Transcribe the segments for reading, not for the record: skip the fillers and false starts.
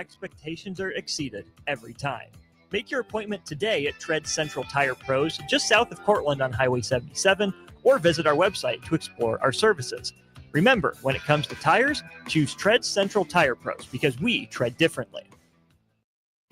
expectations are exceeded every time. Make your appointment today at Tread Central Tire Pros, just south of Cortland on Highway 77, or visit our website to explore our services. Remember, when it comes to tires, choose Tread Central Tire Pros because we tread differently.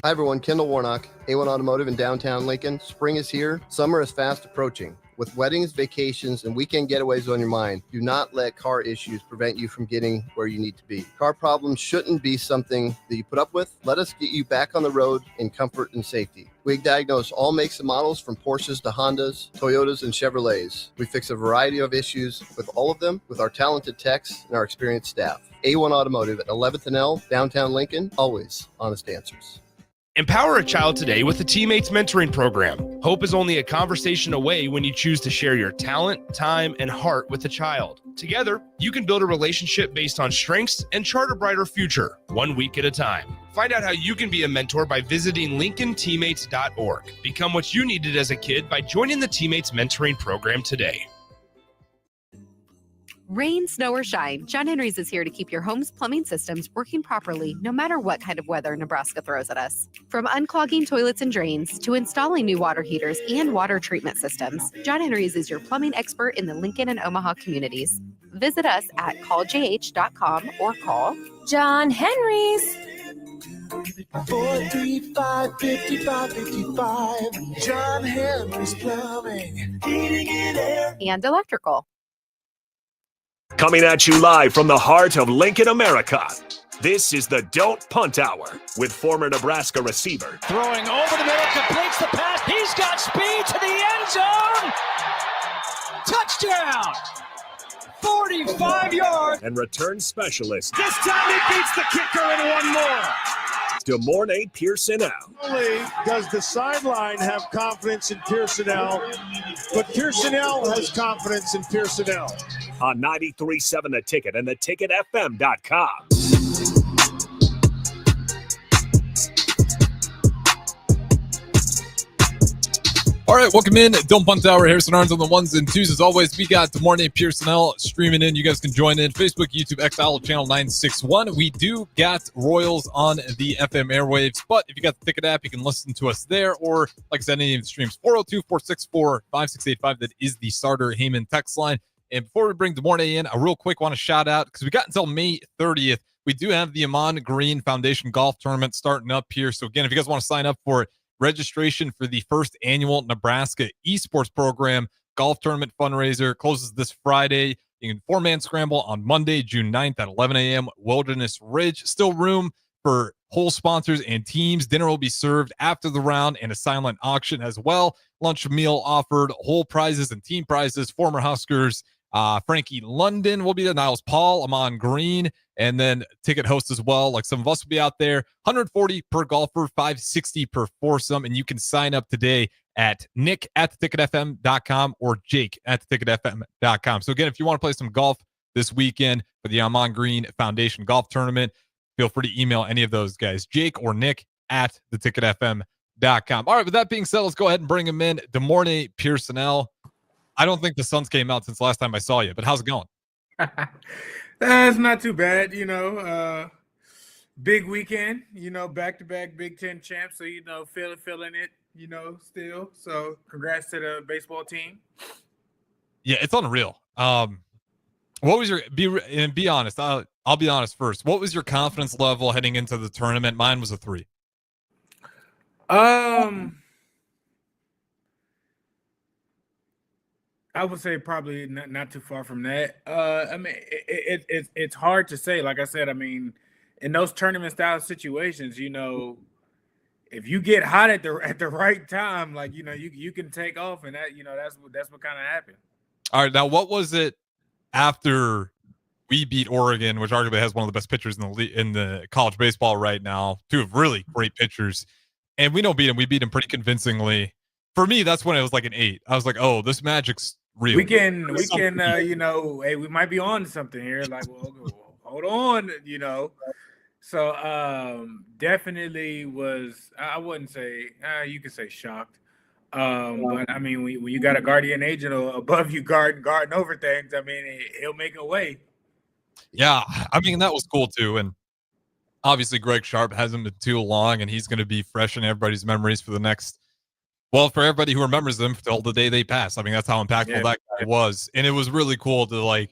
Hi everyone, Kendall Warnock, A1 Automotive in downtown Lincoln. Spring is here, summer is fast approaching. With weddings, vacations, and weekend getaways on your mind, do not let car issues prevent you from getting where you need to be. Car problems shouldn't be something that you put up with. Let us get you back on the road in comfort and safety. We diagnose all makes and models from Porsches to Hondas, Toyotas, and Chevrolets. We fix a variety of issues with all of them with our talented techs and our experienced staff. A1 Automotive at 11th and L, downtown Lincoln, always honest answers. Empower a child today with the Teammates Mentoring Program. Hope is only a conversation away when you choose to share your talent, time, and heart with the child. Together, you can build a relationship based on strengths and chart a brighter future, 1 week at a time. Find out how you can be a mentor by visiting LincolnTeammates.org. Become what you needed as a kid by joining the Teammates Mentoring Program today. Rain, snow, or shine, John Henry's is here to keep your home's plumbing systems working properly no matter what kind of weather Nebraska throws at us. From unclogging toilets and drains to installing new water heaters and water treatment systems, John Henry's is your plumbing expert in the Lincoln and Omaha communities. Visit us at calljh.com or call John Henry's. 435-5555. John Henry's Plumbing, Heating and Air, and Electrical. Coming at you live from the heart of Lincoln, America. This is the Don't Punt Hour with former Nebraska receiver. Throwing over the middle, completes the pass. He's got speed to the end zone. Touchdown. 45 yards. And return specialist. This time he beats the kicker and one more. DeMornay Pierson-El. Not only does the sideline have confidence in Pierson-El, but Pierson-El has confidence in Pierson-El. On 93.7 The Ticket and theticketfm.com. All right, welcome in. Don't Punt Hour. Harrison Arns on the ones and twos. As always, we got DeMornay Pierson-El streaming in. You guys can join in. Facebook, YouTube, XL, channel 961. We do got Royals on the FM airwaves, but if you got the Ticket app, you can listen to us there. Or, like I said, any of the streams, 402-464-5685. That is the starter Heyman text line. And before we bring DeMornay in, I real quick want to shout out, because we got until May 30th. We do have the Amon Green Foundation Golf Tournament starting up here. So, again, if you guys want to sign up for it, registration for the first annual Nebraska Esports Program Golf Tournament fundraiser closes this Friday. You can four-man scramble on Monday, June 9th at 11 a.m. Wilderness Ridge. Still room for whole sponsors and teams. Dinner will be served after the round and a silent auction as well. Lunch meal offered, whole prizes and team prizes. Former Huskers Frankie London will be there. Niles Paul, Amon Green, and then ticket host as well. Like some of us will be out there. 140 per golfer, 560 per foursome, and you can sign up today at nick@theticketfm.com or jake@theticketfm.com. So again, if you want to play some golf this weekend for the Amon Green Foundation Golf Tournament, feel free to email any of those guys, Jake or nick@theticketfm.com. All right, with that being said, let's go ahead and bring him in. DeMornay Pierson-El. I don't think the Suns came out since last time I saw you, but how's it going? It's not too bad, big weekend, back-to-back Big Ten champs. So, feeling it, still. So congrats to the baseball team. Yeah, it's unreal. What was your, be honest, I'll be honest first. What was your confidence level heading into the tournament? Mine was a 3. I would say probably not too far from that. It's hard to say. Like I said, in those tournament style situations, if you get hot at the right time, you can take off, and that's what kind of happened. All right, now what was it after we beat Oregon, which arguably has one of the best pitchers in the college baseball right now, two of really great pitchers, and we don't beat him. We beat him pretty convincingly. For me, that's when it was like an 8. I was like, oh, this magic's real. We can, hey, we might be on to something here. Like, well, hold on, So definitely was, I wouldn't say, you could say shocked. But when you got a guardian angel above you guarding over things, he'll make a way. Yeah, that was cool too. And Obviously, Greg Sharp hasn't been too long, and he's going to be fresh in everybody's memories for the next, well, for everybody who remembers them till the day they pass. I mean, that's how impactful that guy was. And it was really cool to, like,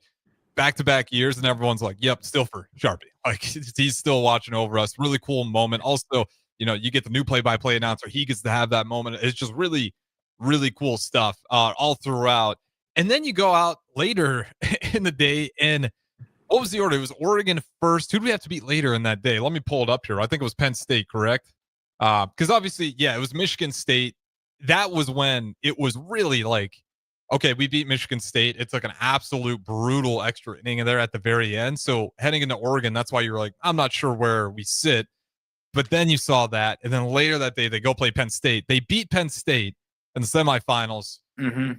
back-to-back years, and everyone's like, yep, still for Sharpie. Like, he's still watching over us. Really cool moment. Also, you get the new play-by-play announcer. He gets to have that moment. It's just really, really cool stuff all throughout. And then you go out later in the day, and what was the order? It was Oregon first. Who do we have to beat later in that day? Let me pull it up here. I think it was Penn State, correct? Because obviously, yeah, it was Michigan State. That was when it was really like, okay, we beat Michigan State. It's like an absolute brutal extra inning there at the very end. So heading into Oregon, that's why you're like, I'm not sure where we sit. But then you saw that. And then later that day, they go play Penn State. They beat Penn State in the semifinals. Mm-hmm.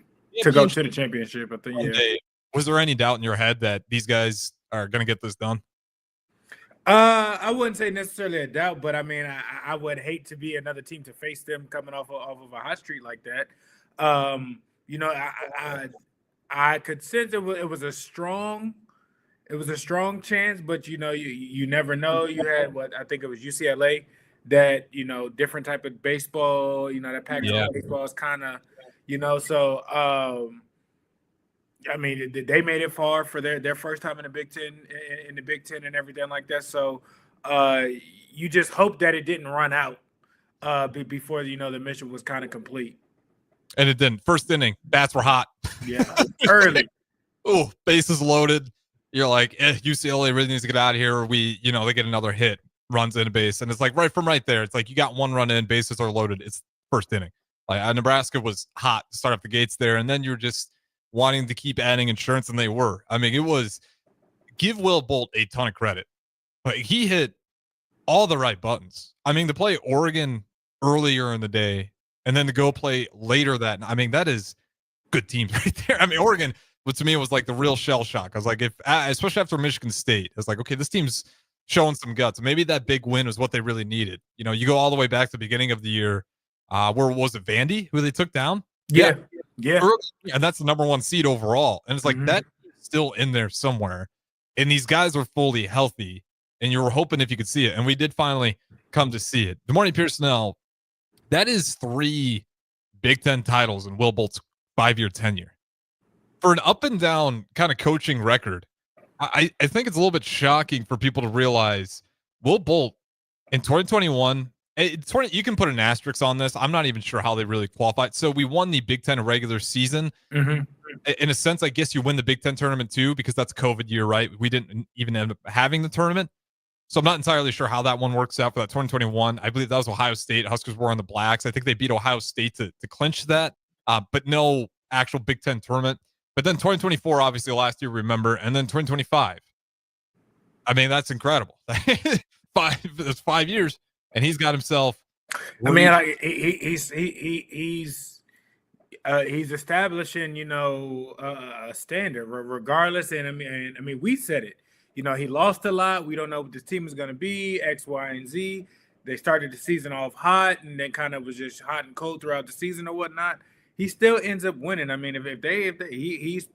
To go to the championship, I think, yeah. Was there any doubt in your head that these guys are going to get this done? I wouldn't say necessarily a doubt, but I mean, I would hate to be another team to face them coming off of a hot streak like that. I could sense it was a strong chance, but you never know. You had what I think it was UCLA that different type of baseball. That Pac-12 baseball is kind of so. I mean, they made it far for their first time in the Big Ten, and everything like that. So you just hope that it didn't run out before the mission was kind of complete. And it didn't. First inning, bats were hot. Yeah, early. Oh, bases loaded. You're like, UCLA really needs to get out of here. Or they get another hit, runs in a base, and it's like right there. It's like you got one run in, bases are loaded. It's first inning. Like Nebraska was hot to start off the gates there, and then you're just wanting to keep adding insurance, and they were. I mean, it was give Will Bolt a ton of credit. Like, he hit all the right buttons. I mean, to play Oregon earlier in the day and then to go play later that, I mean, that is good teams right there. I mean, Oregon, but to me, it was like the real shell shock. I was like, especially after Michigan State, I was like, okay, this team's showing some guts. Maybe that big win was what they really needed. You go all the way back to the beginning of the year. Where was it, Vandy, who they took down? Yeah. And that's the number one seed overall. And it's like that's still in there somewhere. And these guys were fully healthy, and you were hoping if you could see it. And we did finally come to see it. Good morning, Pierson-El. That is 3 Big Ten titles in Will Bolt's 5-year tenure. For an up and down kind of coaching record, I think it's a little bit shocking for people to realize Will Bolt in 2021. You can put an asterisk on this. I'm not even sure how they really qualified. So we won the Big Ten regular season. Mm-hmm. In a sense, I guess you win the Big Ten tournament too, because that's COVID year, right? We didn't even end up having the tournament. So I'm not entirely sure how that one works out for that 2021. I believe that was Ohio State. Huskers were on the Blacks. I think they beat Ohio State to clinch that, but no actual Big Ten tournament. But then 2024, obviously last year, remember, and then 2025. I mean, that's incredible. It's 5 years. And he's got himself. I mean, he's establishing, a standard regardless. And I mean, we said it. He lost a lot. We don't know what this team is going to be. X, Y, and Z. They started the season off hot, and then kind of was just hot and cold throughout the season or whatnot. He still ends up winning. I mean, he's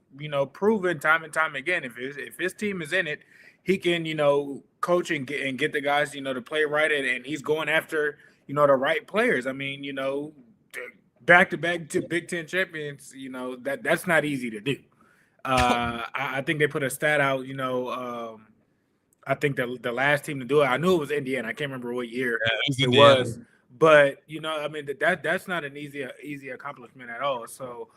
proven time and time again. If his team is in it, he can, coach and get the guys, to play right, and he's going after, the right players. I mean, back-to-back to Big Ten champions, that's not easy to do. I think they put a stat out, I think the last team to do it, I knew it was Indiana. I can't remember what year it was. But, I mean, that's not an easy accomplishment at all. So,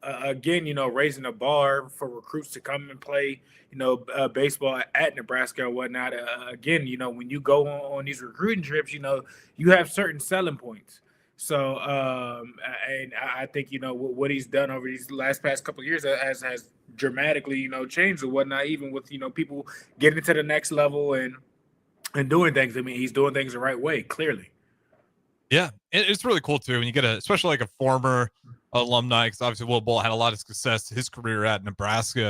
again, raising the bar for recruits to come and play, baseball at Nebraska or whatnot. Again, when you go on these recruiting trips, you have certain selling points. So, and I think, what he's done over these past couple of years has dramatically, changed or whatnot, even with, people getting to the next level and doing things. I mean, he's doing things the right way, clearly. Yeah, it's really cool too when you get especially like a former alumni, because obviously Will Bolt had a lot of success his career at Nebraska,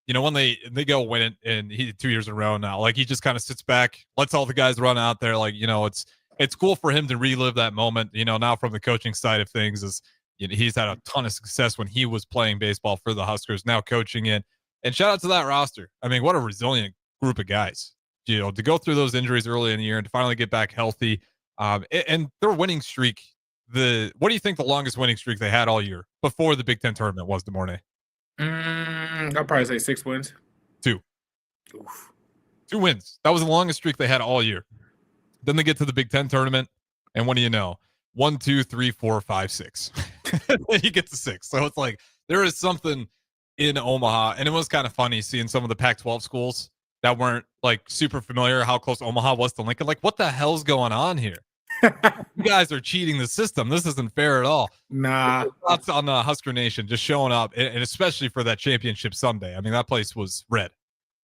and when they go win it, and he 2 years in a row now, like he just kind of sits back, lets all the guys run out there, like it's cool for him to relive that moment. Now from the coaching side of things, is he's had a ton of success when he was playing baseball for the Huskers, now coaching it, and shout out to that roster. I mean, what a resilient group of guys. to go through those injuries early in the year and to finally get back healthy. And their winning streak, what do you think the longest winning streak they had all year before the Big Ten tournament was, DeMornay? I'll probably say 6 wins. 2. Oof. 2 wins. That was the longest streak they had all year. Then they get to the Big Ten tournament, and what do you know? 1, 2, 3, 4, 5, 6. You get to 6. So it's like there is something in Omaha, and it was kind of funny seeing some of the Pac-12 schools that weren't like super familiar how close Omaha was to Lincoln. Like, what the hell's going on here? You guys are cheating the system. This isn't fair at all. Nah. Thoughts on Husker Nation just showing up, and especially for that championship Sunday. I mean, that place was red.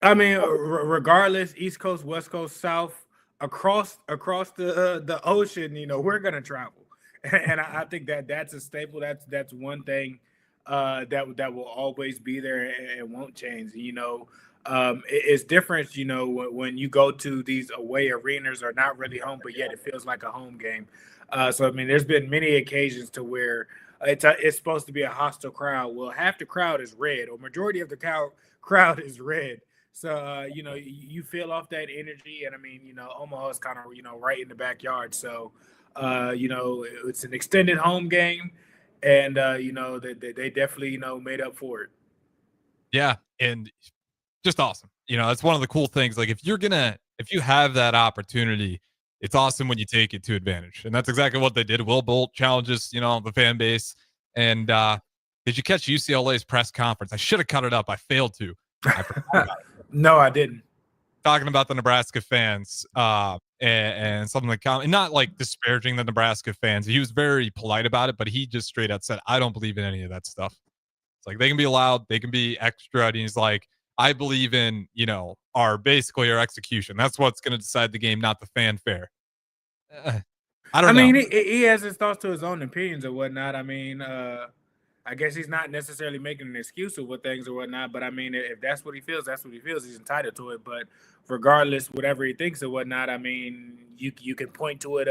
I mean, regardless, East Coast, West Coast, South, across the ocean, we're gonna travel, and I think that's a staple. That's one thing that will always be there and won't change. It's different, when you go to these away arenas are not really home, but yet it feels like a home game. So I mean, there's been many occasions to where it's supposed to be a hostile crowd. Well, half the crowd is red, or majority of the crowd is red. So you feel off that energy, and I mean, Omaha is kind of right in the backyard. So it's an extended home game, and they definitely made up for it. Yeah, and just awesome. That's one of the cool things. Like, if you have that opportunity, it's awesome when you take it to advantage. And that's exactly what they did. Will Bolt challenges, the fan base. And did you catch UCLA's press conference? I should have cut it up. I failed to. I forgot about it. No, I didn't. Talking about the Nebraska fans and something like, and not like disparaging the Nebraska fans. He was very polite about it, but he just straight out said, I don't believe in any of that stuff. It's like, they can be loud, they can be extra. And he's like, I believe in, our execution. That's what's going to decide the game, not the fanfare. I don't know. I mean, he has his thoughts to his own opinions or whatnot. I mean, I guess he's not necessarily making an excuse of what things or whatnot. But I mean, if that's what he feels, that's what he feels. He's entitled to it. But regardless, whatever he thinks or whatnot, I mean, you can point to it,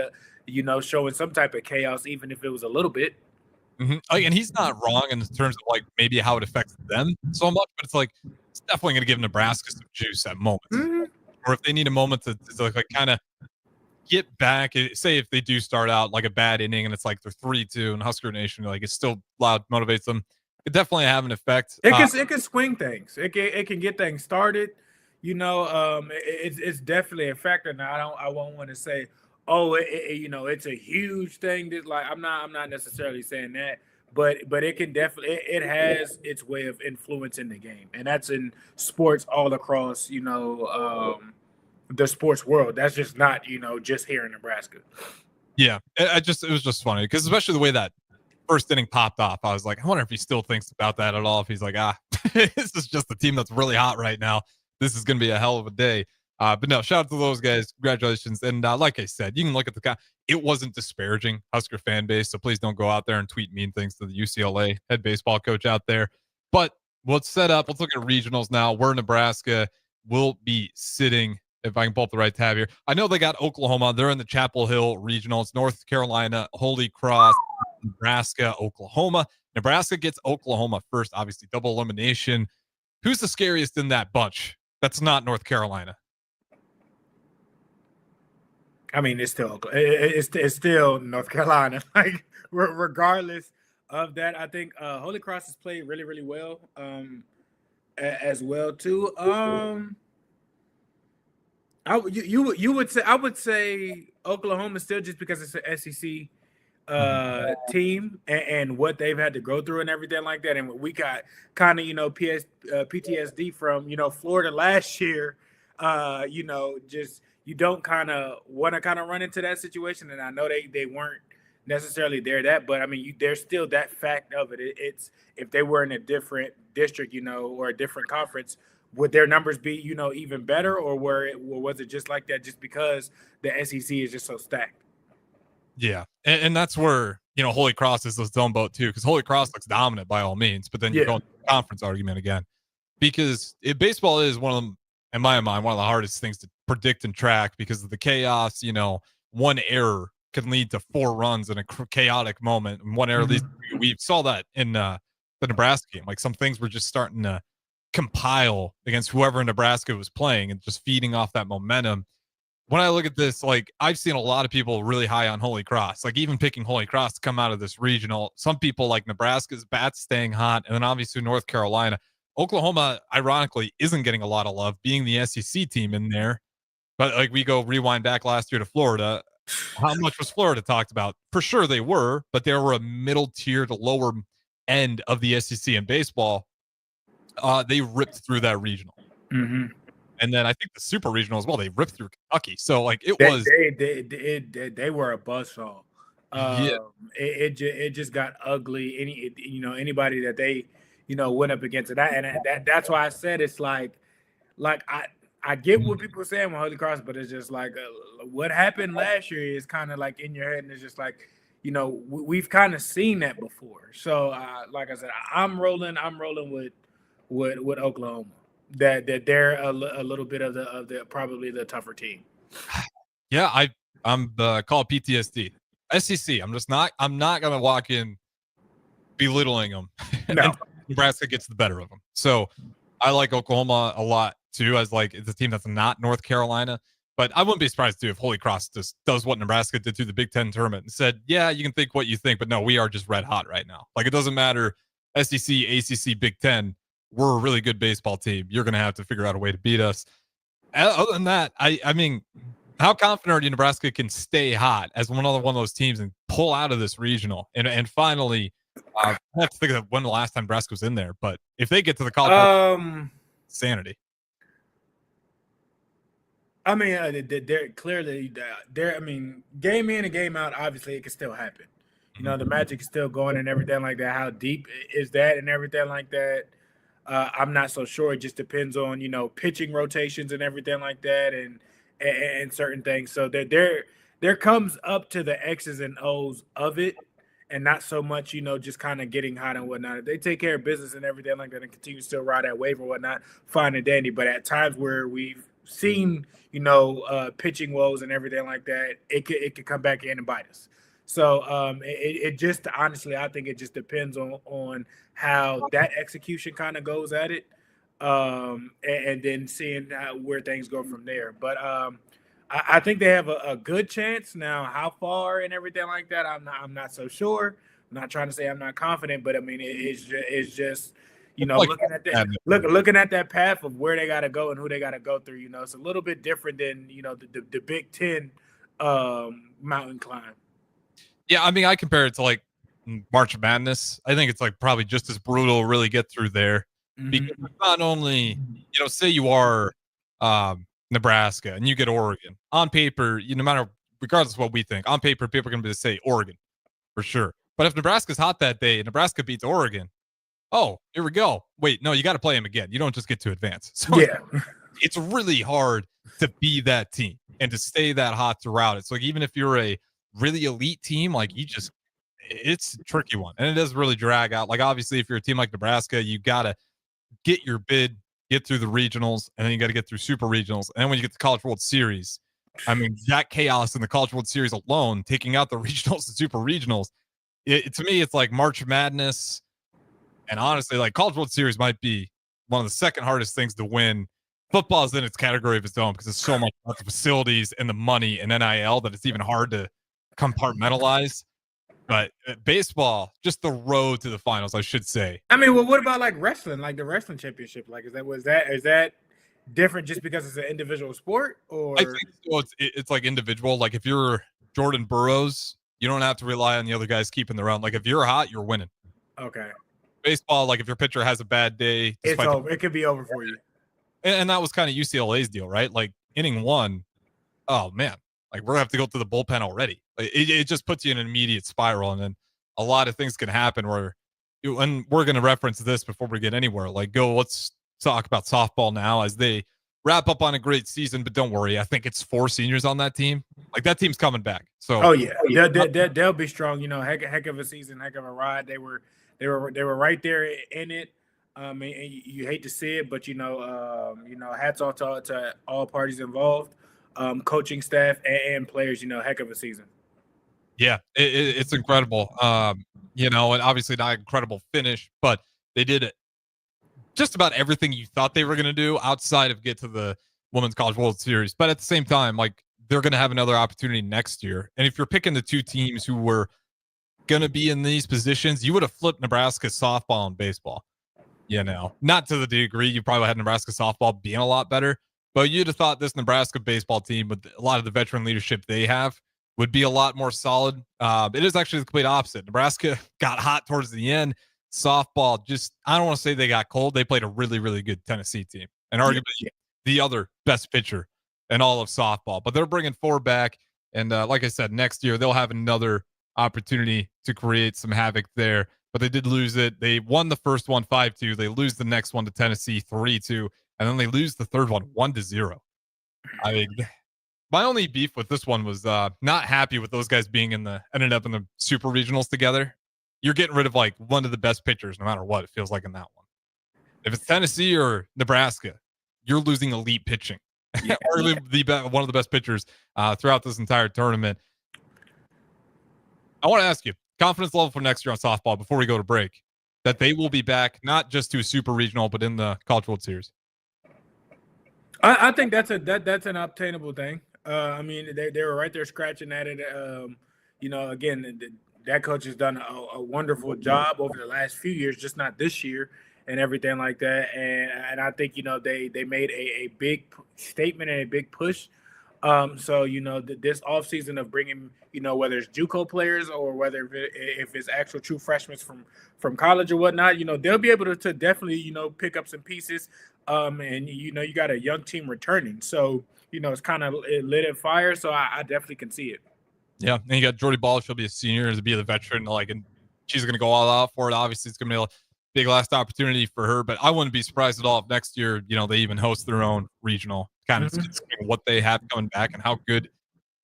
showing some type of chaos, even if it was a little bit. Mm-hmm. And he's not wrong in terms of like maybe how it affects them so much, but it's like it's definitely going to give Nebraska some juice at moments, or if they need a moment to like kind of get back. Say if they do start out like a bad inning and it's like they're 3-2 and Husker Nation, like it's still loud, motivates them. It definitely have an effect. It can swing things. It can get things started. It's definitely a factor. Now I won't want to say, oh, it's a huge thing. That like I'm not necessarily saying that, but it can definitely it has its way of influencing the game, and that's in sports all across the sports world. That's just not just here in Nebraska. Yeah, it was just funny because especially the way that first inning popped off, I was like, I wonder if he still thinks about that at all. If he's like, this is just the team that's really hot right now. This is going to be a hell of a day. But no, shout out to those guys. Congratulations. And like I said, you can look at it wasn't disparaging Husker fan base. So please don't go out there and tweet mean things to the UCLA head baseball coach out there. But let's set up. Let's look at regionals now. Where Nebraska will be sitting. If I can pull up the right tab here. I know they got Oklahoma. They're in the Chapel Hill regional. It's North Carolina, Holy Cross, Nebraska, Oklahoma. Nebraska gets Oklahoma first. Obviously, double elimination. Who's the scariest in that bunch? That's not North Carolina. I mean, it's still North Carolina. Like, regardless of that, I think Holy Cross has played really, really well, as well too. I would say Oklahoma still, just because it's an SEC team and what they've had to go through and everything like that, and we got kind of PTSD from Florida last year. Just you don't kind of want to kind of run into that situation, and I know they weren't necessarily there but I mean there's still that fact of it. It's if they were in a different district, or a different conference, would their numbers be even better, or was it just like that just because the SEC is just so stacked? Yeah, and that's where Holy Cross is his own boat too, because Holy Cross looks dominant by all means, but then you go into the conference argument again, because baseball is one of them, in my mind, one of the hardest things to predict and track because of the chaos. One error can lead to 4 runs in a chaotic moment, and one error leads. We saw that in the Nebraska game. Like, some things were just starting to compile against whoever Nebraska was playing and just feeding off that momentum. When I look at this, like, I've seen a lot of people really high on Holy Cross, like even picking Holy Cross to come out of this regional. Some people like Nebraska's bats staying hot, and then obviously North Carolina. Oklahoma, ironically, isn't getting a lot of love, being the SEC team in there. But like, we go rewind back last year to Florida. How much was Florida talked about? For sure they were, but they were a middle tier to lower end of the SEC in baseball. They ripped through that regional. Mm-hmm. And then I think the super regional as well, they ripped through Kentucky. So like they were a buzzsaw. It just got ugly. Anybody that they went up against it, that's why I said it's like I get what people are saying with Holy Cross, but it's just like what happened last year is kind of like in your head, and it's just like we've kind of seen that before. So like I said, I'm rolling with Oklahoma. That they're a little bit of the probably the tougher team. Yeah, I'm call it PTSD. SEC. I'm not gonna walk in belittling them. No. Nebraska gets the better of them. So I like Oklahoma a lot too. As like it's a team that's not North Carolina, but I wouldn't be surprised too if Holy Cross just does what Nebraska did through the Big Ten tournament and said, "Yeah, you can think what you think, but no, we are just red hot right now. Like it doesn't matter SEC, ACC, Big Ten. We're a really good baseball team. You're going to have to figure out a way to beat us." Other than that, I mean, how confident are you Nebraska can stay hot as one of those teams and pull out of this regional? And finally, I have to think of when the last time Nebraska was in there. But if they get to the college, sanity. I mean, they're clearly they're. I mean, game in and game out. Obviously, it can still happen. The magic is still going and everything like that. How deep is that and everything like that? I'm not so sure. It just depends on, pitching rotations and everything like that and certain things. So there comes up to the X's and O's of it and not so much, just kind of getting hot and whatnot. If they take care of business and everything like that and continue to still ride that wave or whatnot, fine and dandy. But at times where we've seen, pitching woes and everything like that, it could come back in and bite us. So it just honestly, I think it just depends on how that execution kind of goes at it, and then seeing where things go from there. But I think they have a good chance. Now, how far and everything like that, I'm not so sure. I'm not trying to say I'm not confident, but I mean it's just looking at that path of where they got to go and who they got to go through. It's a little bit different than the Big Ten mountain climb. Yeah, I mean, I compare it to like March Madness. I think it's like probably just as brutal to really get through there. Mm-hmm. Because not only, say you are Nebraska and you get Oregon. On paper, no matter, regardless of what we think, on paper, people are going to say Oregon for sure. But if Nebraska's hot that day and Nebraska beats Oregon, oh, here we go. Wait, no, you got to play them again. You don't just get to advance. So yeah, it's really hard to be that team and to stay that hot throughout. It's like even if you're a really elite team, like it's a tricky one, and it does really drag out. Like obviously, if you're a team like Nebraska, you gotta get your bid, get through the regionals, and then you got to get through super regionals, and then when you get to College World Series, I mean that chaos in the College World Series alone, taking out the regionals and super regionals, to me it's like March Madness, and honestly, like College World Series might be one of the second hardest things to win. Football is in its category of its own because it's so much about the facilities and the money and NIL that it's even hard to compartmentalize. But baseball, just the road to the finals, I should say. I mean, well, what about like wrestling, like the wrestling championship? Like, is that different just because it's an individual sport? Or I think so. It's like individual. Like if you're Jordan Burroughs, you don't have to rely on the other guys keeping their own. Like if you're hot, you're winning. Okay. Baseball, like if your pitcher has a bad day, it's over. It could be over for you. And that was kind of UCLA's deal, right? Like inning one, oh man, like we're gonna have to go through the bullpen already. It just puts you in an immediate spiral, and then a lot of things can happen where and we're going to reference this before we get anywhere. Like, let's talk about softball now as they wrap up on a great season. But don't worry, I think it's 4 seniors on that team. Like that team's coming back. So they'll be strong. Heck of a season, heck of a ride. They were right there in it. And you hate to see it, but hats off to all parties involved, coaching staff and players. Heck of a season. Yeah, it's incredible. And obviously not an incredible finish, but they did just about everything you thought they were going to do outside of get to the Women's College World Series. But at the same time, like, they're going to have another opportunity next year. And if you're picking the two teams who were going to be in these positions, you would have flipped Nebraska softball and baseball. Not to the degree you probably had Nebraska softball being a lot better, but you'd have thought this Nebraska baseball team, with a lot of the veteran leadership they have, would be a lot more solid. It is actually the complete opposite. Nebraska got hot towards the end. Softball, I don't want to say they got cold. They played a really, really good Tennessee team, and arguably the other best pitcher in all of softball. But they're bringing 4 back, and like I said, next year they'll have another opportunity to create some havoc there. But they did lose it. They won the first one 5-2. They lose the next one to Tennessee 3-2, and then they lose the third one 1-0. I mean, my only beef with this one was not happy with those guys being ended up in the super regionals together. You're getting rid of like one of the best pitchers, no matter what it feels like in that one. If it's Tennessee or Nebraska, you're losing elite pitching. One of the best pitchers throughout this entire tournament. I want to ask you, confidence level for next year on softball before we go to break, that they will be back not just to a super regional, but in the College World Series. I think that's an obtainable thing. I mean, they were right there scratching at it. Again, that coach has done a wonderful job over the last few years, just not this year and everything like that. And I think, they made a big statement and a big push. So, this offseason of bringing, whether it's JUCO players or whether if it's actual true freshmen from college or whatnot, they'll be able to definitely, pick up some pieces. And, you got a young team returning. So, it's kind of lit at fire. So I definitely can see it. Yeah. And you got Jordy Ball. She'll be a senior to be the veteran. And she's going to go all out for it. Obviously, it's going to be a big last opportunity for her. But I wouldn't be surprised at all if next year, they even host their own regional, kind of what they have coming back and how good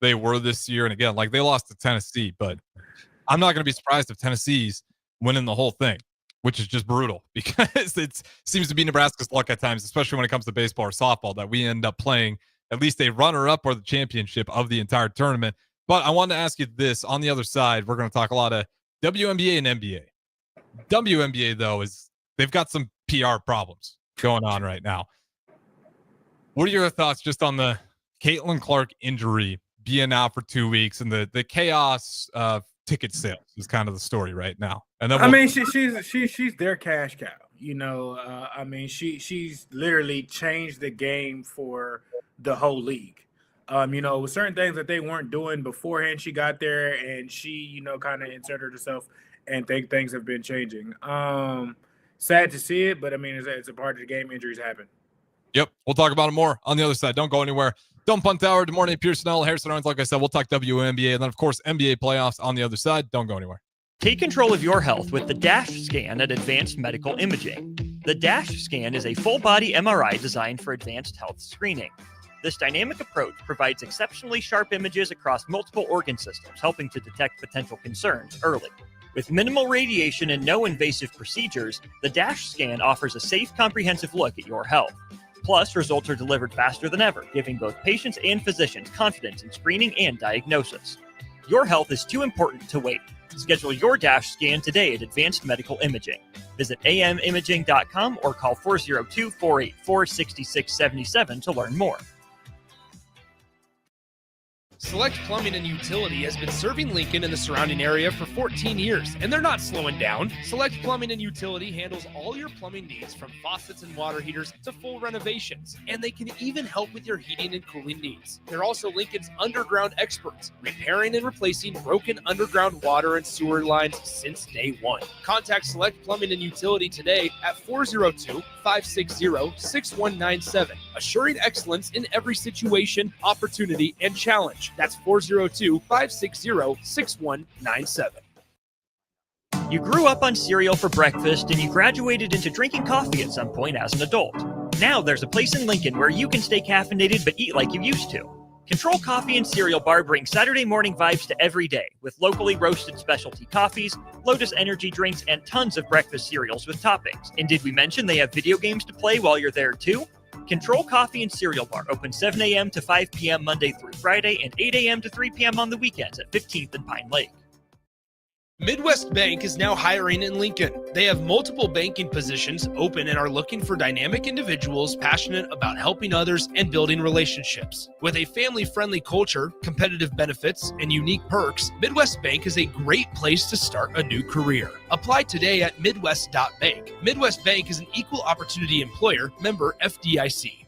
they were this year. And again, they lost to Tennessee, but I'm not going to be surprised if Tennessee's winning the whole thing, which is just brutal because it seems to be Nebraska's luck at times, especially when it comes to baseball or softball, that we end up playing at least a runner-up or the championship of the entire tournament. But I wanted to ask you this. On the other side, we're going to talk a lot of WNBA and NBA. WNBA, though, they've got some PR problems going on right now. What are your thoughts just on the Caitlin Clark injury being out for 2 weeks and the chaos of ticket sales is kind of the story right now? And then she's their cash cow. She's literally changed the game for the whole league. With certain things that they weren't doing beforehand, she got there and she, kind of inserted herself, and things have been changing. Sad to see it, but it's a part of the game. Injuries happen. Yep. We'll talk about it more on the other side. Don't go anywhere. Don't Punt Hour. Good morning, Pierson-El, Harrison Arns. Like I said, we'll talk WNBA and then, of course, NBA playoffs on the other side. Don't go anywhere. Take control of your health with the DASH scan at Advanced Medical Imaging. The DASH scan is a full-body MRI designed for advanced health screening. This dynamic approach provides exceptionally sharp images across multiple organ systems, helping to detect potential concerns early. With minimal radiation and no invasive procedures, the DASH scan offers a safe, comprehensive look at your health. Plus, results are delivered faster than ever, giving both patients and physicians confidence in screening and diagnosis. Your health is too important to wait. Schedule your DASH scan today at Advanced Medical Imaging. Visit amimaging.com or call 402-484-6677 to learn more. Select Plumbing and Utility has been serving Lincoln and the surrounding area for 14 years, and they're not slowing down. Select Plumbing and Utility handles all your plumbing needs, from faucets and water heaters to full renovations, and they can even help with your heating and cooling needs. They're also Lincoln's underground experts, repairing and replacing broken underground water and sewer lines since day one. Contact Select Plumbing and Utility today at 402-560-6197, assuring excellence in every situation, opportunity, and challenge. That's 402-560-6197. You grew up on cereal for breakfast and you graduated into drinking coffee at some point as an adult. Now there's a place in Lincoln where you can stay caffeinated but eat like you used to. Control Coffee and Cereal Bar brings Saturday morning vibes to every day with locally roasted specialty coffees, Lotus energy drinks, and tons of breakfast cereals with toppings. And did we mention they have video games to play while you're there too? Control Coffee and Cereal Bar open 7 a.m. to 5 p.m. Monday through Friday and 8 a.m. to 3 p.m. on the weekends at 15th and Pine Lake. Midwest Bank is now hiring in Lincoln. They have multiple banking positions open and are looking for dynamic individuals passionate about helping others and building relationships. With a family-friendly culture, competitive benefits, and unique perks, Midwest Bank is a great place to start a new career. Apply today at midwest.bank. Midwest Bank is an equal opportunity employer, member FDIC.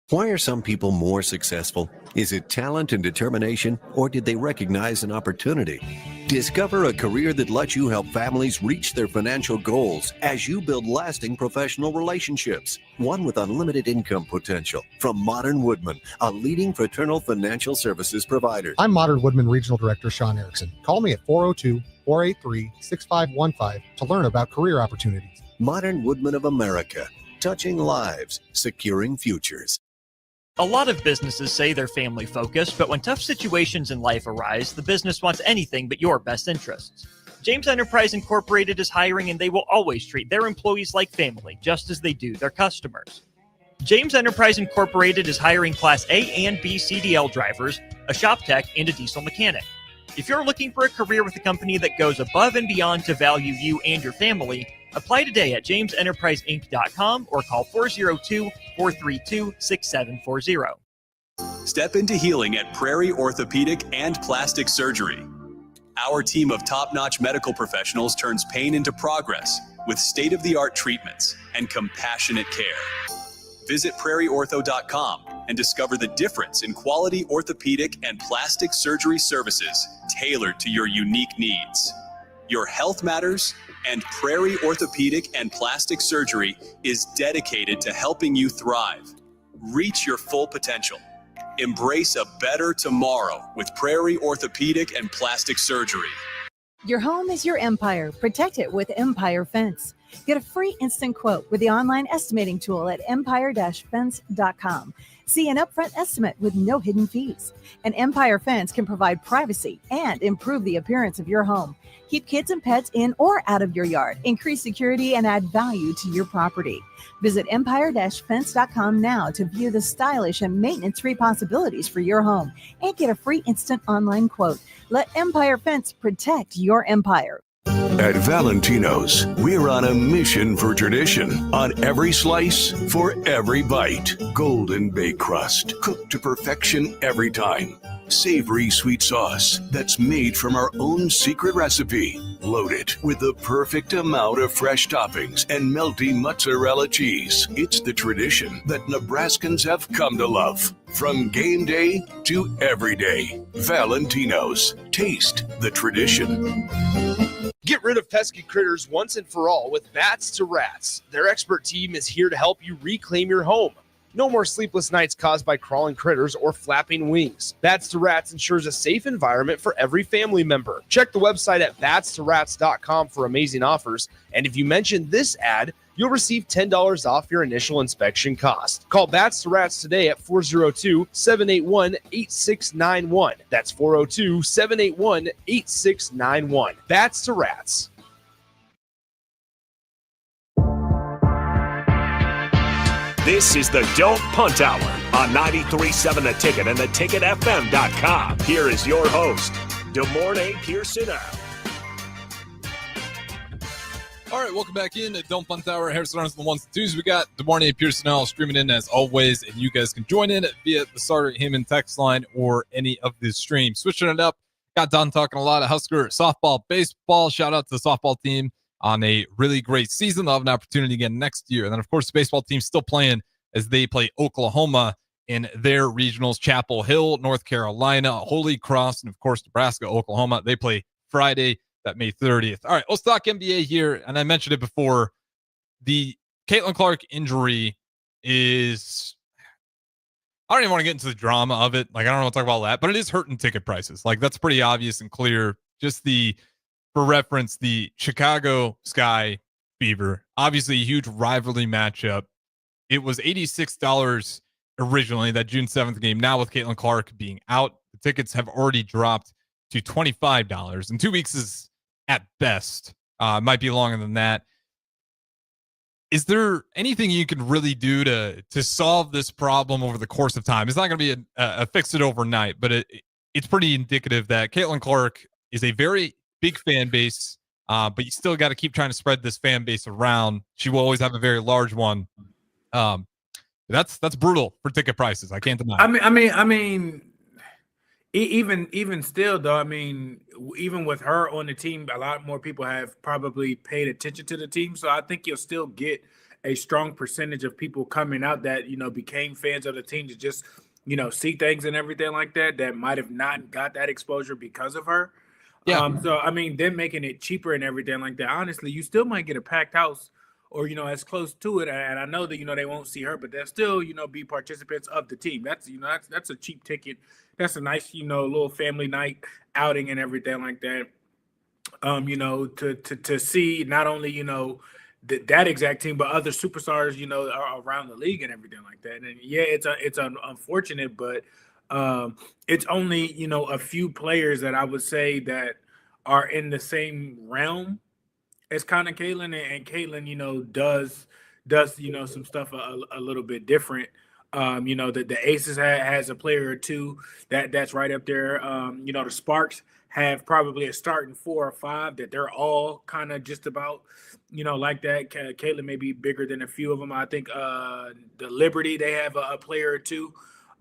Why are some people more successful? Is it talent and determination, or did they recognize an opportunity? Discover a career that lets you help families reach their financial goals as you build lasting professional relationships. One with unlimited income potential. From Modern Woodman, a leading fraternal financial services provider. I'm Modern Woodman Regional Director Sean Erickson. Call me at 402-483-6515 to learn about career opportunities. Modern Woodman of America. Touching lives, securing futures. A lot of businesses say they're family focused, but when tough situations in life arise, the business wants anything but your best interests. James Enterprise Incorporated is hiring, and they will always treat their employees like family, just as they do their customers. James Enterprise Incorporated is hiring Class A and B CDL drivers, a shop tech, and a diesel mechanic. If you're looking for a career with a company that goes above and beyond to value you and your family, apply today at jamesenterpriseinc.com or call 402-432-6740. Step into healing at Prairie Orthopedic and Plastic Surgery. Our team of top-notch medical professionals turns pain into progress with state-of-the-art treatments and compassionate care. Visit prairieortho.com and discover the difference in quality orthopedic and plastic surgery services tailored to your unique needs. Your health matters, and Prairie Orthopedic and Plastic Surgery is dedicated to helping you thrive. Reach your full potential. Embrace a better tomorrow with Prairie Orthopedic and Plastic Surgery. Your home is your empire. Protect it with Empire Fence. Get a free instant quote with the online estimating tool at empire-fence.com. See an upfront estimate with no hidden fees. An Empire Fence can provide privacy and improve the appearance of your home. Keep kids and pets in or out of your yard. Increase security and add value to your property. Visit empire-fence.com now to view the stylish and maintenance-free possibilities for your home and get a free instant online quote. Let Empire Fence protect your empire. At Valentino's, we're on a mission for tradition. On every slice, for every bite. Golden baked crust, cooked to perfection every time. Savory sweet sauce that's made from our own secret recipe. Loaded with the perfect amount of fresh toppings and melty mozzarella cheese. It's the tradition that Nebraskans have come to love. From game day to every day. Valentino's. Taste the tradition. Get rid of pesky critters once and for all with Bats to Rats. Their expert team is here to help you reclaim your home. No more sleepless nights caused by crawling critters or flapping wings. Bats to Rats ensures a safe environment for every family member. Check the website at batstoRats.com for amazing offers. And if you mention this ad, you'll receive $10 off your initial inspection cost. Call Bats to Rats today at 402-781-8691. That's 402-781-8691. Bats to Rats. This is the Don't Punt Hour on 93.7 The Ticket and theticketfm.com. Here is your host, DeMornay Pierson-El. All right, welcome back in at Don't Punt Hour. Harrison Arns on the ones and twos. We got DeMornay Pierson-El streaming in as always, and you guys can join in via the Starter Heyman text line or any of the streams. Switching it up, got done talking a lot of Husker softball, baseball. Shout out to the softball team on a really great season. They'll have an opportunity again next year. And then, of course, the baseball team's still playing as they play Oklahoma in their regionals. Chapel Hill, North Carolina, Holy Cross, and, of course, Nebraska, Oklahoma. They play Friday, that May 30th. All right, let's talk NBA here. And I mentioned it before. The Caitlin Clark injury is... I don't even want to get into the drama of it. Like, I don't want to talk about that, but it is hurting ticket prices. Like, that's pretty obvious and clear. Just for reference, the Chicago Sky Fever, obviously a huge rivalry matchup. It was $86 originally, that June 7th game. Now with Caitlin Clark being out, the tickets have already dropped to $25. And 2 weeks is at best. Might be longer than that. Is there anything you can really do to solve this problem over the course of time? It's not going to be a fix it overnight, but it's pretty indicative that Caitlin Clark is a very big fan base, but you still got to keep trying to spread this fan base around. She will always have a very large one. That's brutal for ticket prices. I can't deny. I mean, even still though, I mean, even with her on the team, a lot more people have probably paid attention to the team. So I think you'll still get a strong percentage of people coming out that, you know, became fans of the team to just, you know, see things and everything like that might have not got that exposure because of her. Yeah. So I mean, them making it cheaper and everything like that. Honestly, you still might get a packed house, or, you know, as close to it. And I know that, you know, they won't see her, but they'll still, you know, be participants of the team. That's, you know, that's a cheap ticket. That's a nice, you know, little family night outing and everything like that. You know, to see not only, you know, that exact team, but other superstars, you know, are around the league and everything like that. And yeah, it's unfortunate, but it's only, you know, a few players that I would say that are in the same realm as kind of Caitlin, and Caitlin, you know, does you know, some stuff a little bit different. You know, the Aces has a player or two that's right up there. You know, the Sparks have probably a starting 4 or 5 that they're all kind of just about, you know, like that. Caitlin may be bigger than a few of them. I think the Liberty, they have a player or two.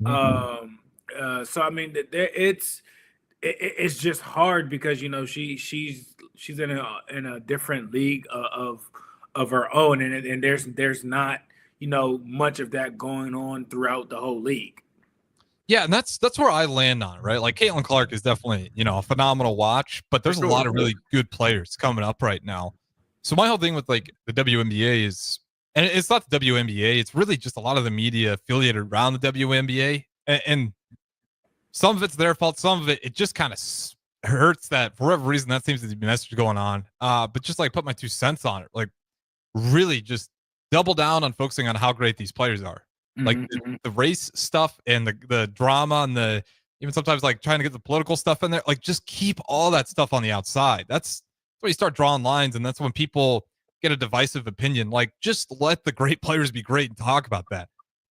So I mean, it's just hard because, you know, she's in a different league of her own, and there's not, you know, much of that going on throughout the whole league. Yeah, and that's where I land on it, right? Like Caitlin Clark is definitely, you know, a phenomenal watch, but there's a lot of really good players coming up right now. So my whole thing with like the WNBA is, and it's not the WNBA, it's really just a lot of the media affiliated around the WNBA, and some of it's their fault, some of it just kind of hurts that for whatever reason that seems to be the message going on. But just like put my 2 cents on it, like really just double down on focusing on how great these players are. Like the race stuff and the drama and the even sometimes like trying to get the political stuff in there, like just keep all that stuff on the outside. That's when you start drawing lines, and that's when people get a divisive opinion. Like just let the great players be great and talk about that.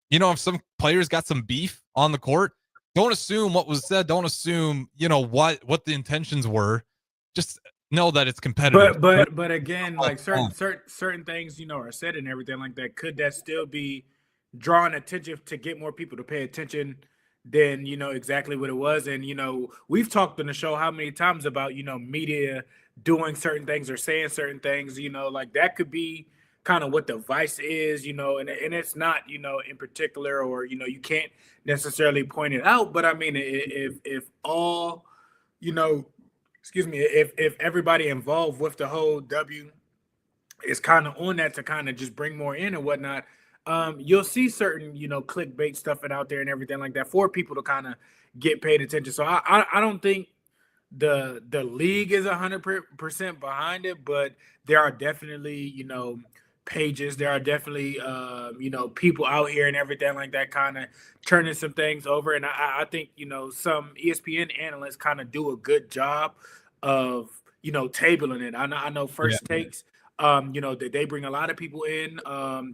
You know, if some players got some beef on the court, don't assume what was said. Don't assume, you know, what the intentions were. Just know that it's competitive. But again, like certain things, you know, are said and everything like that. Could that still be drawing attention to get more people to pay attention than, you know, exactly what it was? And, you know, we've talked on the show how many times about, you know, media doing certain things or saying certain things, you know, like that could be kind of what the vice is, you know, and it's not, you know, in particular, or, you know, you can't necessarily point it out. But I mean, if all, you know, if everybody involved with the whole W is kind of on that to kind of just bring more in and whatnot, you'll see certain, you know, clickbait stuff out there and everything like that for people to kind of get paid attention. So I don't think the league is 100% behind it, but there are definitely, you know, pages, there are definitely you know, people out here and everything like that kind of turning some things over. And I think, you know, some ESPN analysts kind of do a good job of, you know, tabling it. I know First Takes, you know, that they bring a lot of people in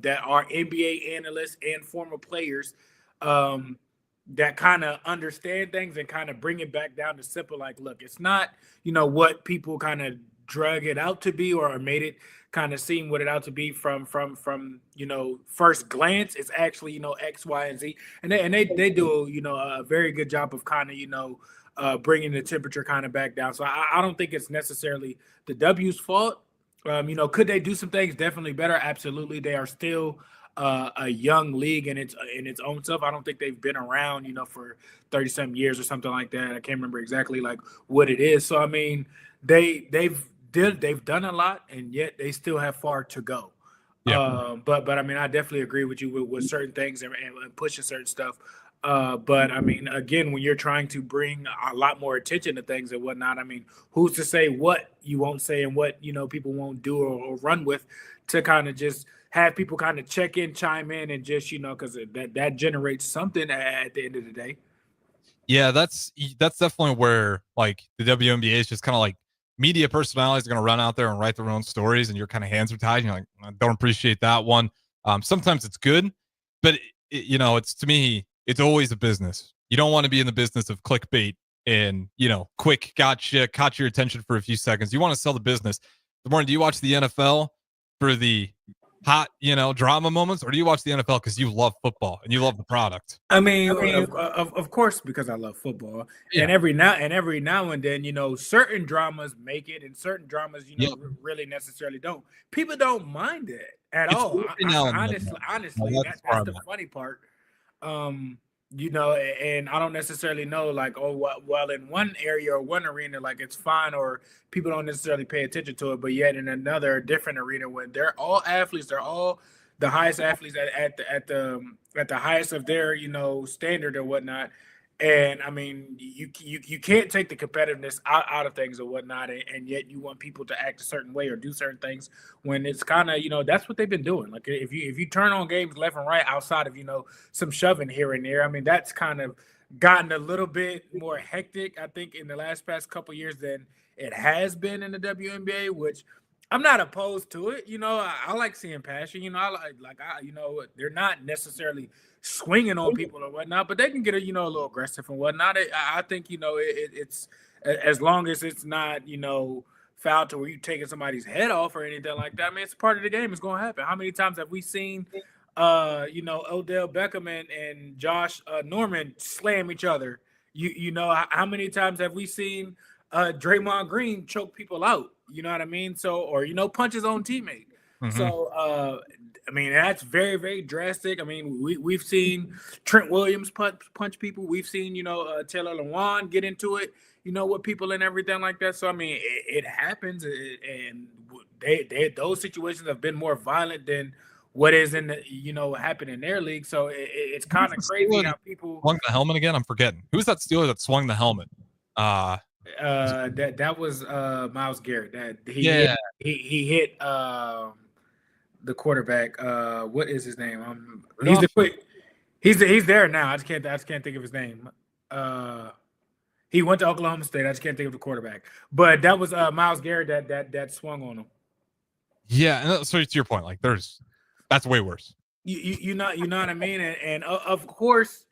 that are NBA analysts and former players that kind of understand things and kind of bring it back down to simple. Like, look, it's not, you know, what people kind of drug it out to be or made it kind of seem what it out to be from you know, first glance. It's actually, you know, X, Y, and Z, and they do, you know, a very good job of kind of, you know, bringing the temperature kind of back down. So I don't think it's necessarily the W's fault. You know, could they do some things definitely better? Absolutely. They are still a young league in its own self. I don't think they've been around, you know, for 30-some years or something like that. I can't remember exactly like what it is. So I mean, they've done a lot, and yet they still have far to go. Yeah. But I mean, I definitely agree with you with certain things and pushing certain stuff. But I mean, again, when you're trying to bring a lot more attention to things and whatnot, I mean, who's to say what you won't say and what, you know, people won't do or run with to kind of just have people kind of check in, chime in, and just, you know, because that generates something at the end of the day. Yeah, that's definitely where like the WNBA is just kind of like media personalities are going to run out there and write their own stories, and your kind of hands are tied. And you're like, I don't appreciate that one. Sometimes it's good, but you know, it's, to me, it's always a business. You don't want to be in the business of clickbait and, quick, caught your attention for a few seconds. You want to sell the business. Good morning. Do you watch the NFL for the hot, drama moments, or do you watch the NFL because you love football and you love the product? I mean, of course, because I love football, and every now and then, certain dramas make it, and certain dramas, really necessarily don't. People don't mind it at all. Honestly, that's the funny part. And I don't necessarily know, like, well, in one area or one arena, like, it's fine, or people don't necessarily pay attention to it, but yet in another different arena, when they're all athletes, they're all the highest athletes at the highest of their standard or whatnot. And I mean, you can't take the competitiveness out of things or whatnot, and yet you want people to act a certain way or do certain things when it's kind of that's what they've been doing. Like if you turn on games left and right outside of some shoving here and there, I mean that's kind of gotten a little bit more hectic, I think, in the past couple of years than it has been in the WNBA, which I'm not opposed to it. I like seeing passion. I like they're not necessarily swinging on people or whatnot, but they can get a little aggressive and whatnot. I think it's as long as it's not foul to where you taking somebody's head off or anything like that. I mean, it's part of the game. It's going to happen. How many times have we seen Odell Beckham and Josh Norman slam each other? How many times have we seen Draymond Green choke people out? You know what I mean? So, or punch his own teammate. Mm-hmm. So, I mean, that's very, very drastic. I mean, we've seen Trent Williams punch people. We've seen, Taylor Lewan get into it, with people and everything like that. So, I mean, it happens, and those situations have been more violent than what is in the, happened in their league. So it's kind of crazy how people swung the helmet again. I'm forgetting who's that Steeler that swung the helmet. That was Myles Garrett. That he hit the quarterback. What is his name? He's there now. I just can't think of his name. He went to Oklahoma State. I just can't think of the quarterback. But that was Myles Garrett that swung on him. Yeah, and so to your point, like that's way worse. You know what I mean? And of course,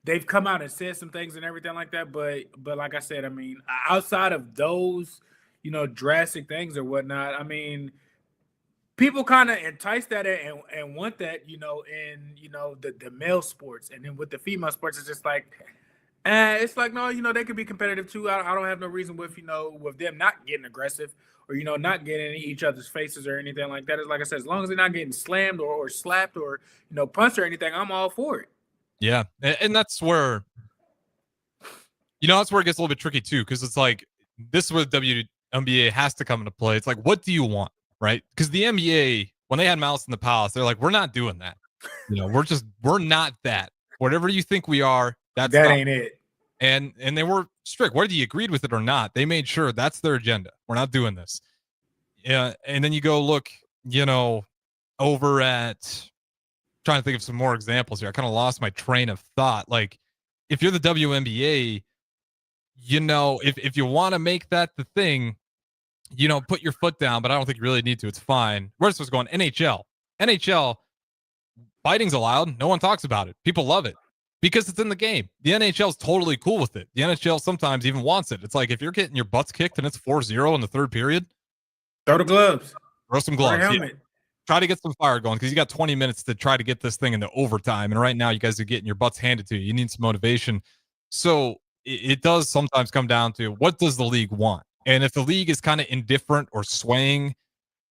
they've come out and said some things and everything like that, but like I said, I mean, outside of those, drastic things or whatnot, I mean, people kind of entice that and want that, in the male sports, and then with the female sports, it's just like, it's like no, they could be competitive too. I don't have no reason with with them not getting aggressive or not getting in each other's faces or anything like that. It's like I said, as long as they're not getting slammed or slapped or punched or anything, I'm all for it. Yeah, and that's where, that's where it gets a little bit tricky too, because it's like this is where the WNBA has to come into play. It's like, what do you want, right? Because the NBA, when they had Malice in the Palace, they're like, we're not doing that. We're not that. Whatever you think we are, that ain't it. And they were strict, whether you agreed with it or not. They made sure that's their agenda. We're not doing this. Yeah, and then you go look, over at. Trying to think of some more examples here. I kind of lost my train of thought. Like, if you're the WNBA, if you want to make that the thing, put your foot down, but I don't think you really need to. It's fine. Where's this going? NHL, fighting's allowed. No one talks about it. People love it because it's in the game. The NHL is totally cool with it. The NHL sometimes even wants it. It's like if you're getting your butts kicked and it's 4-0 in the third period, throw the gloves. Throw some gloves. Try to get some fire going because you got 20 minutes to try to get this thing into overtime. And right now you guys are getting your butts handed to you. You need some motivation. So it does sometimes come down to what does the league want? And if the league is kind of indifferent or swaying,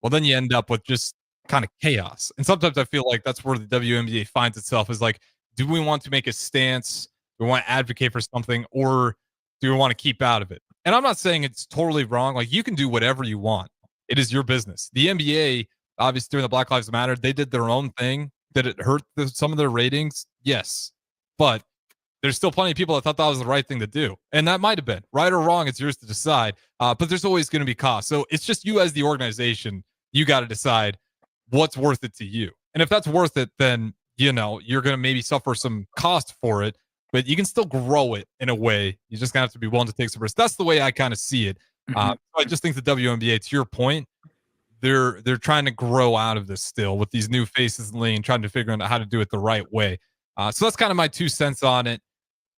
well, then you end up with just kind of chaos. And sometimes I feel like that's where the WNBA finds itself is like, do we want to make a stance? Do we want to advocate for something, or do we want to keep out of it? And I'm not saying it's totally wrong. Like, you can do whatever you want. It is your business. The NBA, obviously, during the Black Lives Matter, they did their own thing. Did it hurt some of their ratings? Yes. But there's still plenty of people that thought that was the right thing to do. And that might have been. Right or wrong, it's yours to decide. But there's always going to be costs. So it's just you as the organization, you got to decide what's worth it to you. And if that's worth it, then, you're going to maybe suffer some cost for it, but you can still grow it in a way. You just have to be willing to take some risks. That's the way I kind of see it. I just think the WNBA, to your point, they're trying to grow out of this still with these new faces in the lane, trying to figure out how to do it the right way. So that's kind of my 2 cents on it.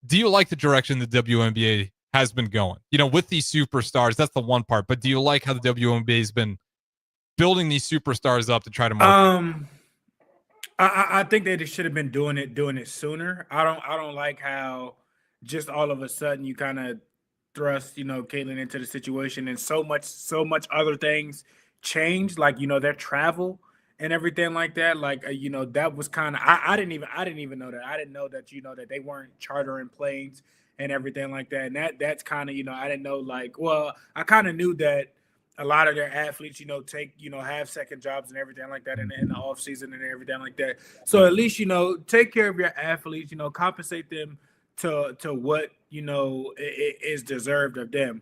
do you like the direction the WNBA has been going? With these superstars, that's the one part. But do you like how the WNBA has been building these superstars up to try to market? I think they should have been doing it sooner. I don't like how just all of a sudden you kind of thrust, Caitlin into the situation, and so much other things changed, like, their travel and everything like that. Like, that was kind of, I didn't even know that. I didn't know that, that they weren't chartering planes and everything like that. And that's kind of, I didn't know, like, well, I kind of knew that a lot of their athletes, take, have second jobs and everything like that in the off season and everything like that. So at least, take care of your athletes, compensate them to what, is deserved of them,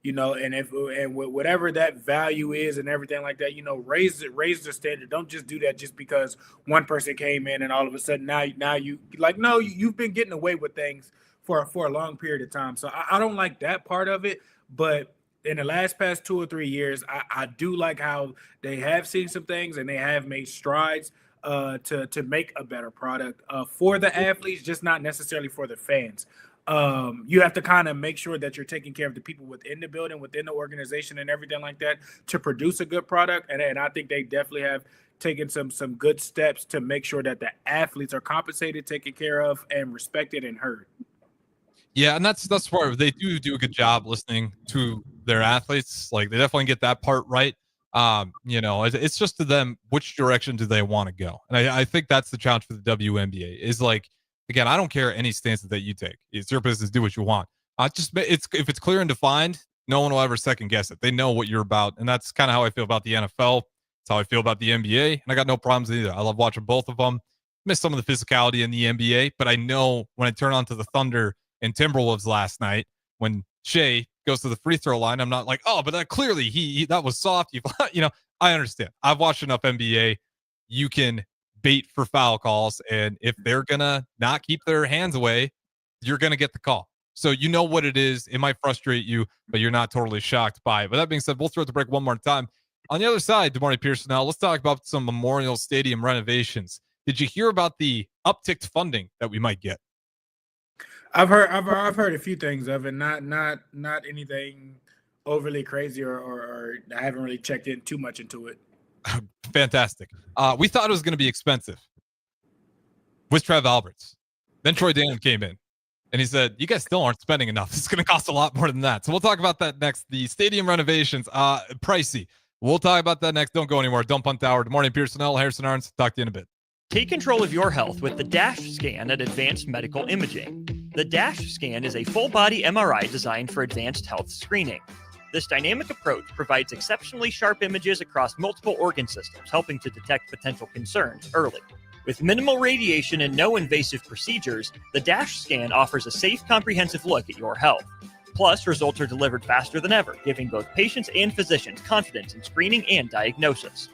and whatever that value is and everything like that, raise the standard. Don't just do that just because one person came in and all of a sudden now you like, no, you've been getting away with things for a long period of time. So I don't like that part of it, but in the past 2 or 3 years, I do like how they have seen some things and they have made strides to make a better product for the athletes, just not necessarily for the fans. You have to kind of make sure that you're taking care of the people within the building, within the organization and everything like that to produce a good product. And I think they definitely have taken some good steps to make sure that the athletes are compensated, taken care of, and respected and heard. Yeah, and that's part of it. They do a good job listening to their athletes. Like, they definitely get that part right. It's just to them, which direction do they want to go? And I think that's the challenge for the WNBA is, like, again, I don't care any stance that you take. It's your business. Do what you want. If it's clear and defined, no one will ever second guess it. They know what you're about. And that's kind of how I feel about the NFL. It's how I feel about the NBA. And I got no problems either. I love watching both of them. Miss some of the physicality in the NBA, but I know when I turn on to the Thunder and Timberwolves last night, when Shea goes to the free throw line, I'm not like, oh, but that clearly he that was soft. I understand. I've watched enough NBA. You can bait for foul calls, and if they're gonna not keep their hands away, you're gonna get the call. So you know what it is. It might frustrate you, but you're not totally shocked by it. But that being said, we'll throw it to break one more time. On the other side, DeMarre Pierson-El, let's talk about some Memorial Stadium renovations. Did you hear about the upticked funding that we might get? I've heard a few things of it, not anything overly crazy, or I haven't really checked in too much into it. Fantastic. We thought it was going to be expensive with Trev Alberts. Then Troy Daniel came in and he said, you guys still aren't spending enough. It's going to cost a lot more than that. So we'll talk about that next. The stadium renovations, pricey. We'll talk about that next. Don't go anywhere. Don't Punt Hour. Good morning, Pierson-El, Harrison Arns. Talk to you in a bit. Take control of your health with the DASH scan at Advanced Medical Imaging. The DASH scan is a full-body MRI designed for advanced health screening. This dynamic approach provides exceptionally sharp images across multiple organ systems, helping to detect potential concerns early. With minimal radiation and no invasive procedures, the DASH scan offers a safe, comprehensive look at your health. Plus, results are delivered faster than ever, giving both patients and physicians confidence in screening and diagnosis.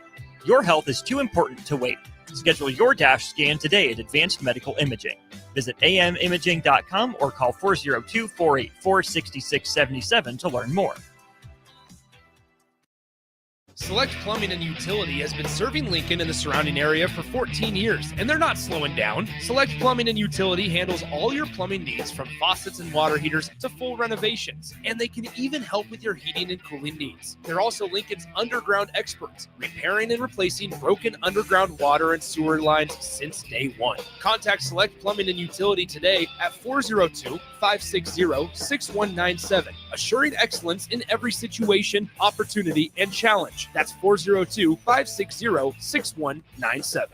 Your health is too important to wait. Schedule your DASH scan today at Advanced Medical Imaging. Visit amimaging.com or call 402-484-6677 to learn more. Select Plumbing and Utility has been serving Lincoln and the surrounding area for 14 years, and they're not slowing down. Select Plumbing and Utility handles all your plumbing needs, from faucets and water heaters to full renovations, and they can even help with your heating and cooling needs. They're also Lincoln's underground experts, repairing and replacing broken underground water and sewer lines since day one. Contact Select Plumbing and Utility today at 402-560-6197, assuring excellence in every situation, opportunity, and challenge. That's 402-560-6197.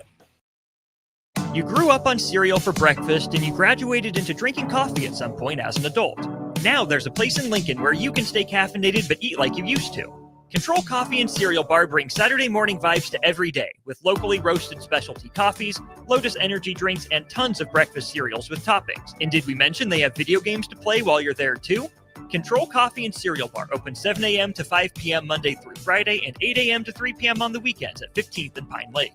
You grew up on cereal for breakfast and you graduated into drinking coffee at some point as an adult. Now there's a place in Lincoln where you can stay caffeinated but eat like you used to. Control Coffee and Cereal Bar brings Saturday morning vibes to every day with locally roasted specialty coffees, Lotus energy drinks, and tons of breakfast cereals with toppings. And did we mention they have video games to play while you're there too? Control Coffee and Cereal Bar open 7 a.m. to 5 p.m. Monday through Friday and 8 a.m. to 3 p.m. on the weekends at 15th and Pine Lake.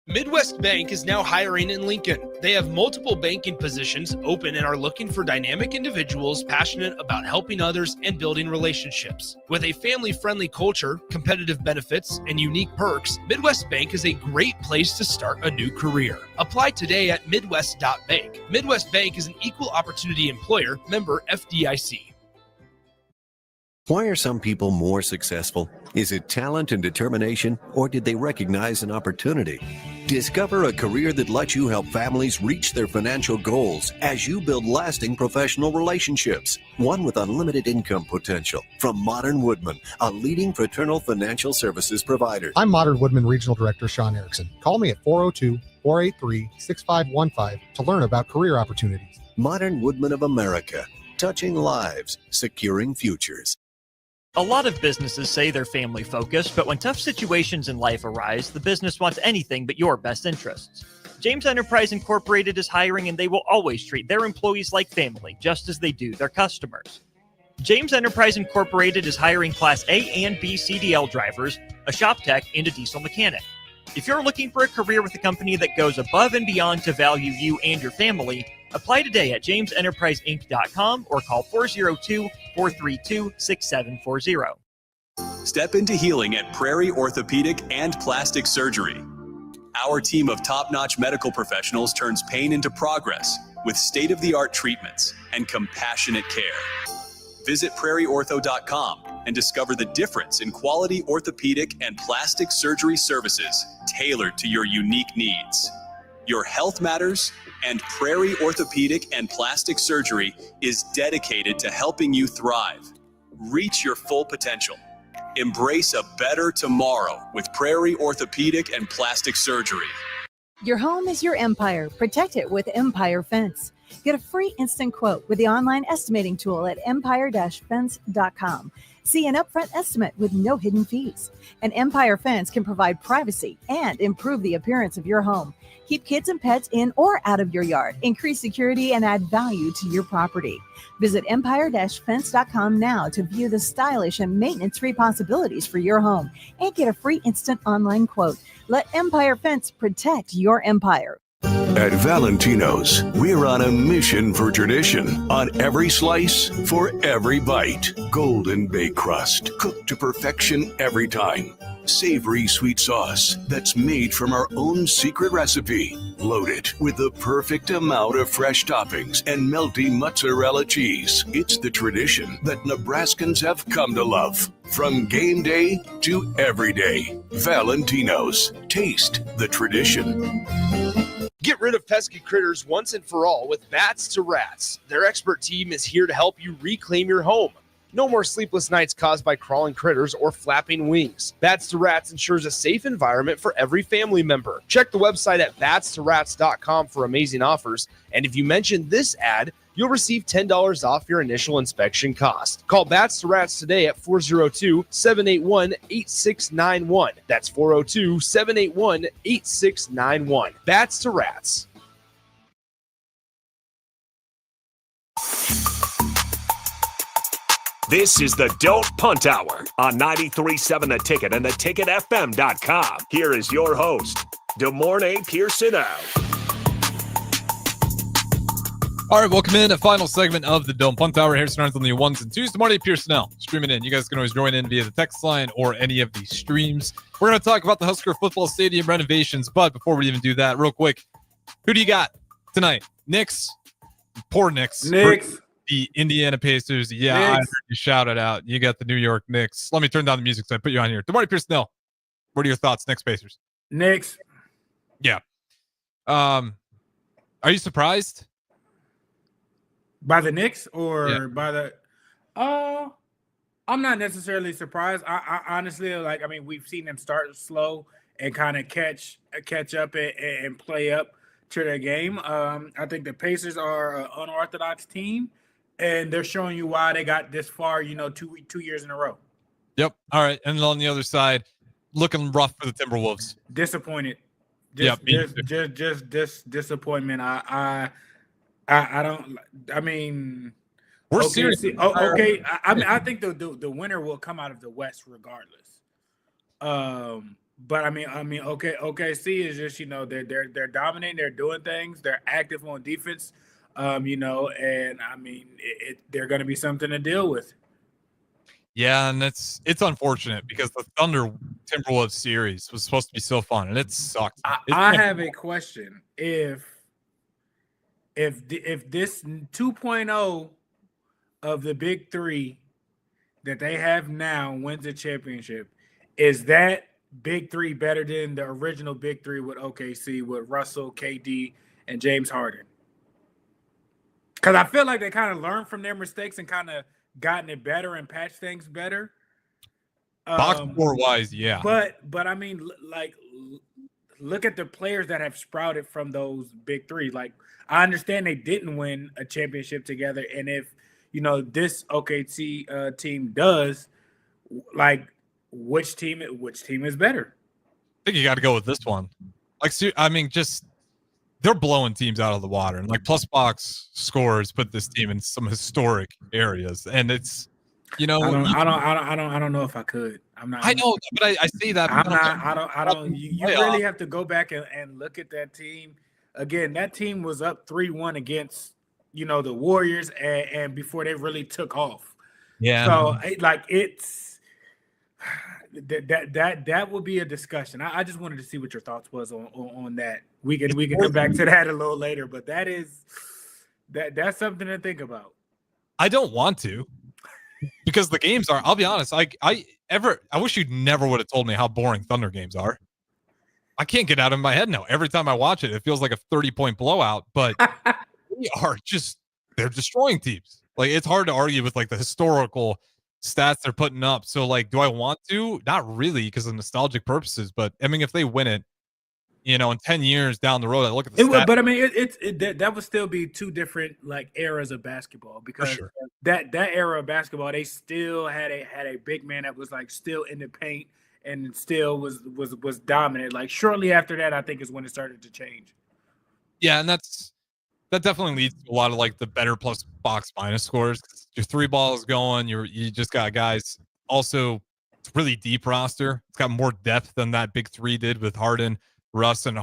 Midwest Bank is now hiring in Lincoln. They have multiple banking positions open and are looking for dynamic individuals passionate about helping others and building relationships. With a family-friendly culture, competitive benefits, and unique perks, Midwest Bank is a great place to start a new career. Apply today at midwest.bank. Midwest Bank is an equal opportunity employer, member FDIC. Why are some people more successful? Is it talent and determination, or did they recognize an opportunity? Discover a career that lets you help families reach their financial goals as you build lasting professional relationships. One with unlimited income potential. From Modern Woodman, a leading fraternal financial services provider. I'm Modern Woodman Regional Director Sean Erickson. Call me at 402-483-6515 to learn about career opportunities. Modern Woodman of America. Touching lives, securing futures. A lot of businesses say they're family focused, but when tough situations in life arise, the business wants anything but your best interests. James Enterprise Incorporated is hiring, and they will always treat their employees like family, just as they do their customers. James Enterprise Incorporated is hiring Class A and B CDL drivers, a shop tech, and a diesel mechanic. If you're looking for a career with a company that goes above and beyond to value you and your family, apply today at jamesenterpriseinc.com or call 402-432-6740. Step into healing at Prairie Orthopedic and Plastic Surgery. Our team of top-notch medical professionals turns pain into progress with state-of-the-art treatments and compassionate care. Visit prairieortho.com and discover the difference in quality orthopedic and plastic surgery services tailored to your unique needs. Your health matters, and Prairie Orthopedic and Plastic Surgery is dedicated to helping you thrive. Reach your full potential. Embrace a better tomorrow with Prairie Orthopedic and Plastic Surgery. Your home is your empire. Protect it with Empire Fence. Get a free instant quote with the online estimating tool at empire-fence.com. See an upfront estimate with no hidden fees. An Empire Fence can provide privacy and improve the appearance of your home. Keep kids and pets in or out of your yard. Increase security and add value to your property. Visit empire-fence.com now to view the stylish and maintenance-free possibilities for your home and get a free instant online quote. Let Empire Fence protect your empire. At Valentino's, we're on a mission for tradition. On every slice, for every bite. Golden baked crust, cooked to perfection every time. Savory sweet sauce that's made from our own secret recipe. Loaded with the perfect amount of fresh toppings and melty mozzarella cheese. It's the tradition that Nebraskans have come to love. From game day to every day. Valentino's. Taste the tradition. Get rid of pesky critters once and for all with Bats to Rats. Their expert team is here to help you reclaim your home. No more sleepless nights caused by crawling critters or flapping wings. Bats to Rats ensures a safe environment for every family member. Check the website at batstoRats.com for amazing offers. And if you mention this ad, you'll receive $10 off your initial inspection cost. Call Bats to Rats today at 402-781-8691. That's 402-781-8691. Bats to Rats. This is the Don't Punt Hour on 93.7 The Ticket and theticketfm.com. Here is your host, Pierson-El. All right, welcome in. A final segment of the Don't Punt Hour. Harrison Arns on the ones and twos. Pierson-El streaming in. You guys can always join in via the text line or any of the streams. We're going to talk about the Husker football stadium renovations, but before we even do that, real quick, who do you got tonight? Knicks? Poor Knicks. The Indiana Pacers. Yeah, Knicks. I heard you shout it out. You got the New York Knicks. Let me turn down the music so I put you on here. Pierson-El, what are your thoughts? Knicks Pacers. Knicks. Yeah. Are you surprised? By the Knicks or by the I'm not necessarily surprised. I honestly we've seen them start slow and kind of catch up and play up to their game. I think the Pacers are an unorthodox team, and they're showing you why they got this far, 2 years in a row. Yep. All right. And on the other side, looking rough for the Timberwolves. Disappointed. Just disappointment. I mean, we're okay, serious. Okay. I think the winner will come out of the West regardless. But I mean, OKC is just they're dominating, they're doing things, they're active on defense, and I mean they're going to be something to deal with. Yeah, and it's unfortunate because the Thunder Timberwolves series was supposed to be so fun, and it sucked. I have a question: if this 2.0 of the Big Three that they have now wins the championship, is that Big Three better than the original Big Three with OKC with Russell, KD, and James Harden? Because I feel like they kind of learned from their mistakes and kind of gotten it better and patched things better. Box score wise, yeah. But I mean, like, look at the players that have sprouted from those Big Three. Like, I understand they didn't win a championship together, and if this OKC team does, like, which team is better? I think you got to go with this one. Like, I mean, just they're blowing teams out of the water, and like plus box scores put this team in some historic areas, and it's I don't know if I could. I know, but I say that. I don't. You really have to go back and look at that team again. That team was up 3-1 against the Warriors, and before they really took off. Yeah. So it's that would be a discussion. I just wanted to see what your thoughts was on that. We can come back to that a little later, but that's something to think about. I don't want to, because the games are. I'll be honest. I wish you never would have told me how boring Thunder games are. I can't get out of my head now. Every time I watch it, it feels like a 30-point blowout. But they're destroying teams. Like, it's hard to argue with like the historical stats they're putting up. So like, do I want to? Not really, because of nostalgic purposes. But I mean, if they win it, in 10 years down the road, I look at the stats. But I mean, that would still be two different like eras of basketball, because sure. that era of basketball, they still had a big man that was like still in the paint and still was dominant. Like, shortly after that, I think is when it started to change. Yeah, and that definitely leads to a lot of like the better plus box minus scores. Your three ball is going. You just got guys. Also, it's a really deep roster. It's got more depth than that Big Three did with Harden, Russ, and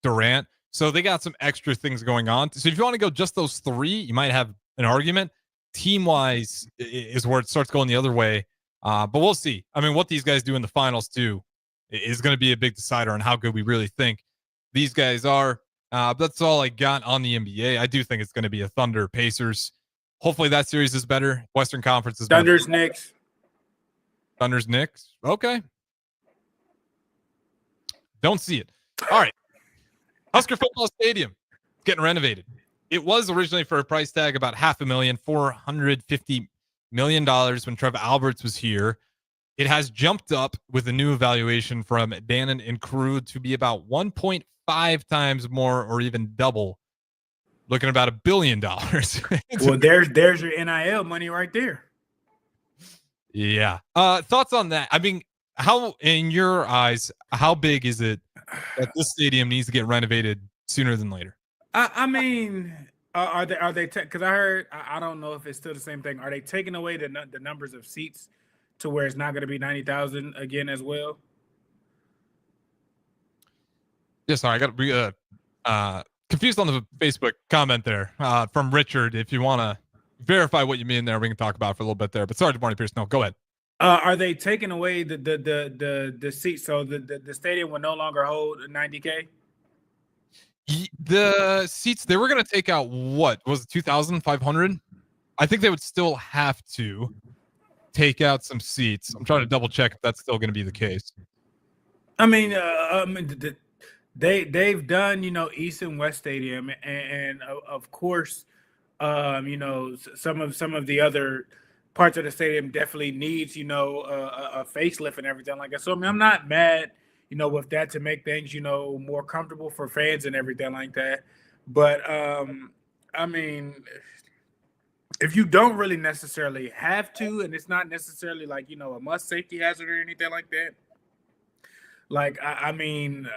Durant. So they got some extra things going on. So if you want to go just those three, you might have an argument. Team-wise is where it starts going the other way. But we'll see. I mean, what these guys do in the finals too is going to be a big decider on how good we really think these guys are. That's all I got on the NBA. I do think it's going to be a Thunder Pacers. Hopefully that series is better. Western Conference is Thunder's Knicks. Thunder's Knicks. Okay. Don't see it. All right. Husker Football Stadium getting renovated. It was originally for a price tag about $500,000, $450 million when Trev Alberts was here. It has jumped up with a new evaluation from Bannon and crew to be about 1.5 times more, or even double, looking at about $1 billion. Well, there's your NIL money right there. Yeah. Thoughts on that? I mean, how, in your eyes, how big is it that this stadium needs to get renovated sooner than later? I mean, are they? Because I heard, I don't know if it's still the same thing. Are they taking away the numbers of seats to where it's not going to be 90,000 again as well? Yeah, sorry, I got to be confused on the Facebook comment there from Richard. If you want to verify what you mean there, we can talk about it for a little bit there. But sorry, Marty Pierce. No, go ahead. Are they taking away the seats so the stadium will no longer hold 90K? The seats, they were going to take out, what was it, 2,500? I think they would still have to take out some seats. I'm trying to double check if that's still going to be the case. I mean, they've done, East and West Stadium, and of course, some of the other parts of the stadium definitely needs, a facelift and everything like that. So I mean, I'm not mad, with that, to make things, more comfortable for fans and everything like that. But I mean, if you don't really necessarily have to, and it's not necessarily like, a must safety hazard or anything like that, like, I mean,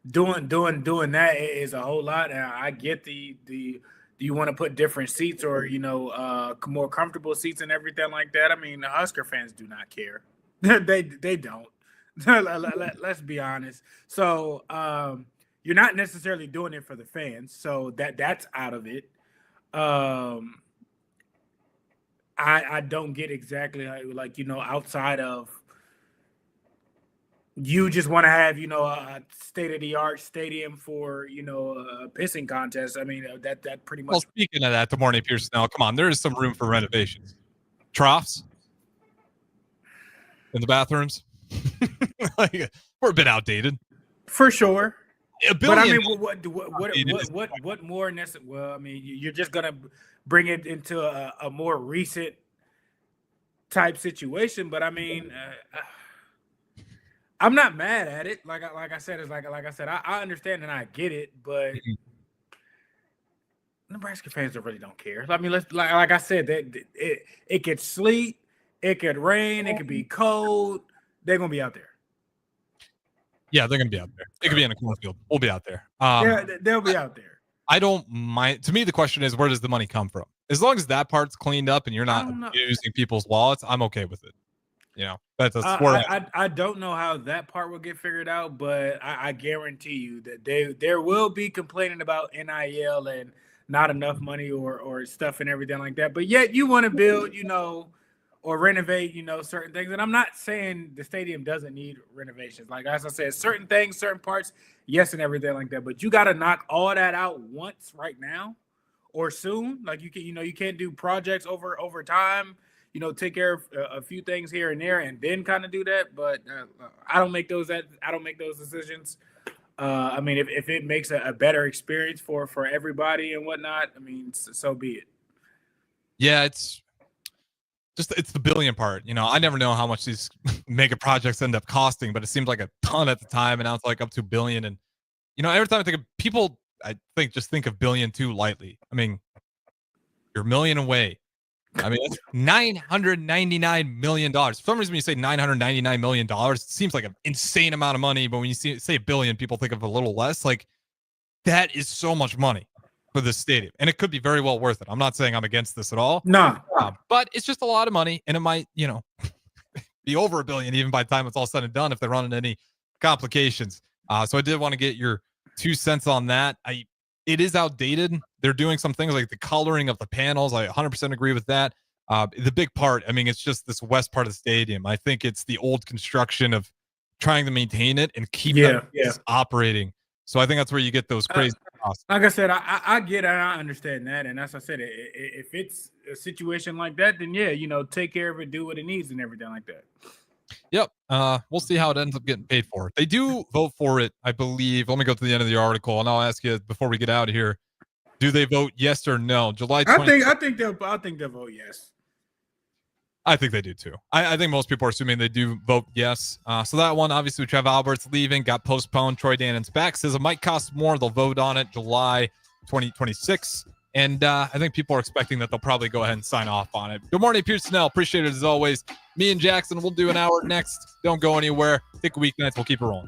doing that is a whole lot. And I get the do you want to put different seats or, more comfortable seats and everything like that? I mean, the Husker fans do not care. They don't. Let's be honest. So you're not necessarily doing it for the fans, so that's out of it. I don't get exactly like outside of you just want to have a state-of-the-art stadium for a pissing contest. I mean that pretty much. Well, speaking of that, the morning Pierson-El, come on, there is some room for renovations. Troughs in the bathrooms, like, we're a bit outdated for sure. But I mean, what more necessary? Well, I mean, you're just gonna bring it into a more recent type situation. But I mean, I'm not mad at it. Like I said, I understand and I get it, but Nebraska fans really don't care. I mean, like I said, it could sleet, it could rain, it could be cold. They're gonna be out there. Yeah, they're going to be out there. It could be in a cornfield. We'll be out there. Yeah, they'll be out there. I don't mind. To me, the question is, where does the money come from? As long as that part's cleaned up and you're not abusing people's wallets, I'm okay with it. That's where I don't know how that part will get figured out, but I guarantee you that there will be complaining about NIL and not enough money or stuff and everything like that. But yet you want to build, or renovate, certain things. And I'm not saying the stadium doesn't need renovations. Like, as I said, certain things, certain parts, yes, and everything like that. But you got to knock all that out once right now or soon. Like, you can't do projects over time, take care of a few things here and there and then kind of do that. But I don't make those decisions. I mean, if it makes a better experience for everybody and whatnot, I mean, so be it. Yeah, it's the billion part. I never know how much these mega projects end up costing, but it seemed like a ton at the time, and now it's like up to $1 billion. And every time I think of people, just think of $1 billion too lightly. I mean, you're $1 million away. I mean, that's $999 million. For some reason, when you say $999 million, it seems like an insane amount of money. But when you say $1 billion, people think of a little less. Like, that is so much money for this stadium, and it could be very well worth it. I'm not saying I'm against this at all. No, but it's just a lot of money, and it might, be over $1 billion even by the time it's all said and done if they're running any complications. So I did want to get your 2 cents on that. It is outdated. They're doing some things like the coloring of the panels. I 100% agree with that. The big part, I mean, it's just this west part of the stadium. I think it's the old construction of trying to maintain it and keep it operating. So I think that's where you get those crazy costs. Like I said, I get it. I understand that. And as I said, if it's a situation like that, then take care of it, do what it needs and everything like that. Yep. We'll see how it ends up getting paid for. They do vote for it, I believe. Let me go to the end of the article, and I'll ask you before we get out of here. Do they vote yes or no? July 20th. I think they'll vote yes. I think they do too. I think most people are assuming they do vote yes. So that one, obviously, Trev Albert's leaving, got postponed. Troy Dannon's back. Says it might cost more. They'll vote on it July 2026. And I think people are expecting that they'll probably go ahead and sign off on it. Good morning, Pierson-El. Appreciate it as always. Me and Jackson will do an hour next. Don't go anywhere. Take a weeknights. We'll keep it rolling.